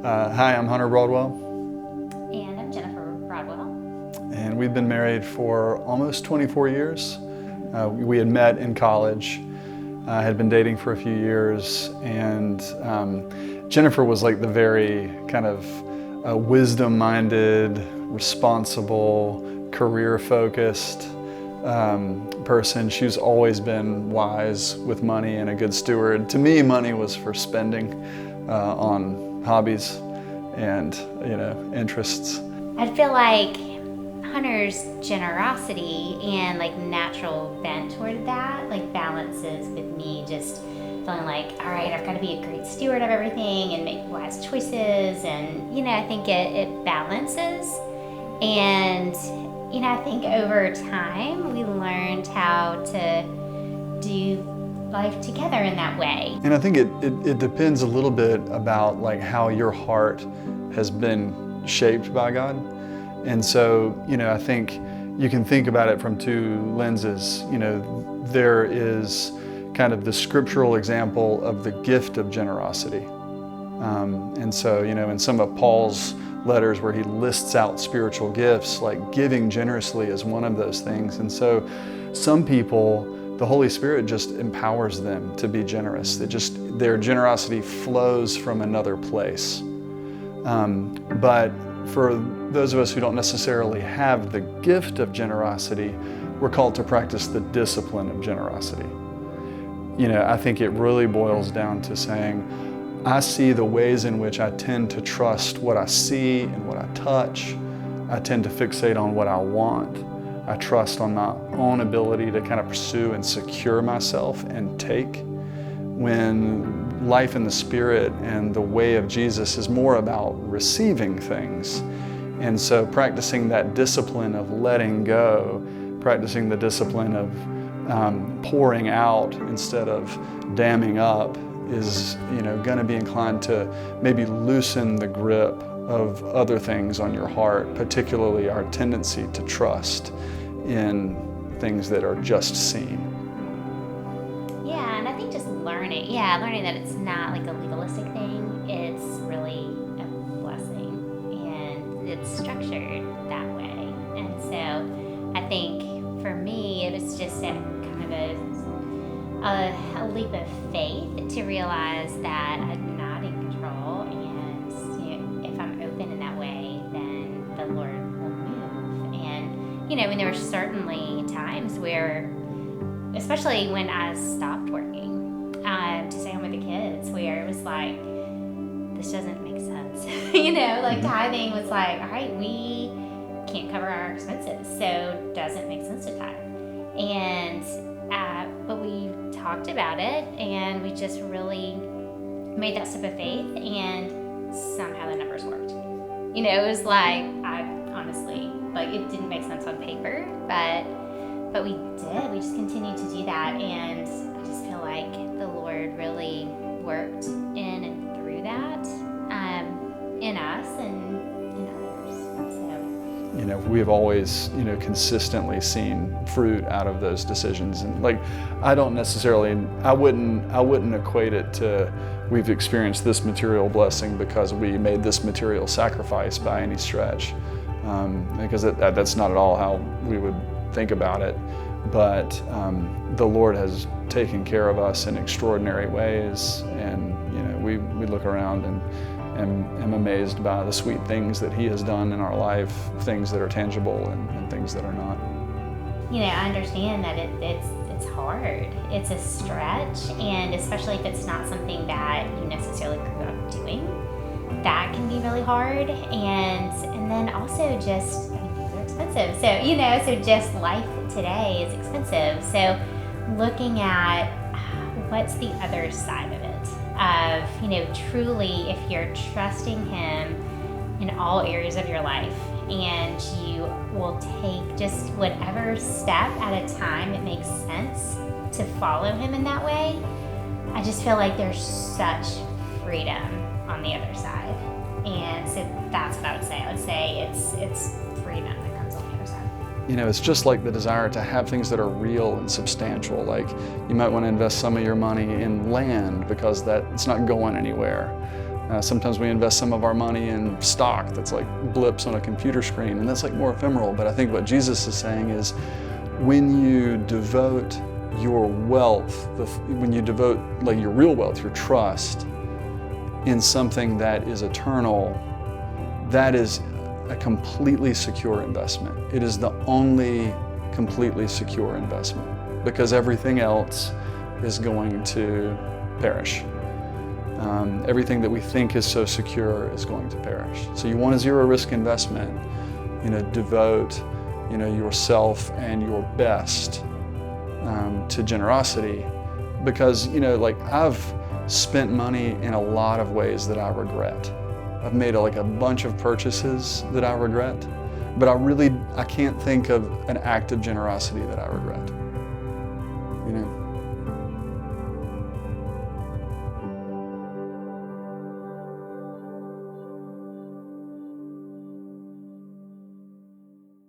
Hi, I'm Hunter Broadwell. And I'm Jennifer Broadwell. And we've been married for almost 24 years. We had met in college, had been dating for a few years, and Jennifer was like the very kind of wisdom-minded, responsible, career-focused person. She's always been wise with money and a good steward. To me, money was for spending on hobbies and interests. I feel like Hunter's generosity and like natural bent toward that like balances with me just feeling like, all right, I've got to be a great steward of everything and make wise choices, and I think it balances. And I think over time we learned how to do life together in that way. And I think it depends a little bit about like how your heart has been shaped by God. And so, I think you can think about it from two lenses. There is kind of the scriptural example of the gift of generosity. And so, in some of Paul's letters where he lists out spiritual gifts, like giving generously is one of those things. And so some people, the Holy Spirit just empowers them to be generous. Their generosity flows from another place. But for those of us who don't necessarily have the gift of generosity, we're called to practice the discipline of generosity. I think it really boils down to saying, I see the ways in which I tend to trust what I see and what I touch. I tend to fixate on what I want. I trust on my own ability to kind of pursue and secure myself and take, when life in the Spirit and the way of Jesus is more about receiving things. And so practicing that discipline of letting go, practicing the discipline of pouring out instead of damming up is going to be inclined to maybe loosen the grip of other things on your heart, particularly our tendency to trust in things that are just seen. Yeah, and I think just learning that it's not like a legalistic thing, it's really a blessing, and it's structured that way. And so I think for me, it was just a kind of a leap of faith to realize that I'm not in control, and if I'm open in that way, then the Lord will move. And there were certainly times where, especially when I stopped working to stay home with the kids, where it was like, this doesn't make sense. Tithing was like, all right, we can't cover our expenses, so it doesn't make sense to tithe. And but we talked about it, and we just really made that step of faith, and somehow the numbers worked. It was like, I honestly, it didn't make sense on paper, but we did. We just continued to do that, and I just feel like the Lord really worked in and through that in us and in others. So. We have always, consistently seen fruit out of those decisions. And I wouldn't equate it to we've experienced this material blessing because we made this material sacrifice by any stretch. Because that's not at all how we would think about it. But the Lord has taken care of us in extraordinary ways, and we look around and am amazed by the sweet things that He has done in our life, things that are tangible and things that are not. I understand that it's hard. It's a stretch, and especially if it's not something that you necessarily grew up doing, that can be really hard. And then also just, things are expensive. So just life today is expensive. So looking at what's the other side of it, of, truly, if you're trusting Him in all areas of your life, and you will take just whatever step at a time it makes sense to follow Him in that way, I just feel like there's such freedom on the other side. And so that's what I would say. I would say it's freedom that comes on the other side. It's just like the desire to have things that are real and substantial. Like you might want to invest some of your money in land because it's not going anywhere. Sometimes we invest some of our money in stock that's like blips on a computer screen, and that's like more ephemeral. But I think what Jesus is saying is when you devote your wealth, when you devote like your real wealth, your trust, in something that is eternal, that is a completely secure investment. It is the only completely secure investment, because everything else is going to perish. Everything that we think is so secure is going to perish. So you want a zero risk investment, devote, yourself and your best to generosity, because, like I've spent money in a lot of ways that I regret. I've made like a bunch of purchases that I regret, but I can't think of an act of generosity that I regret.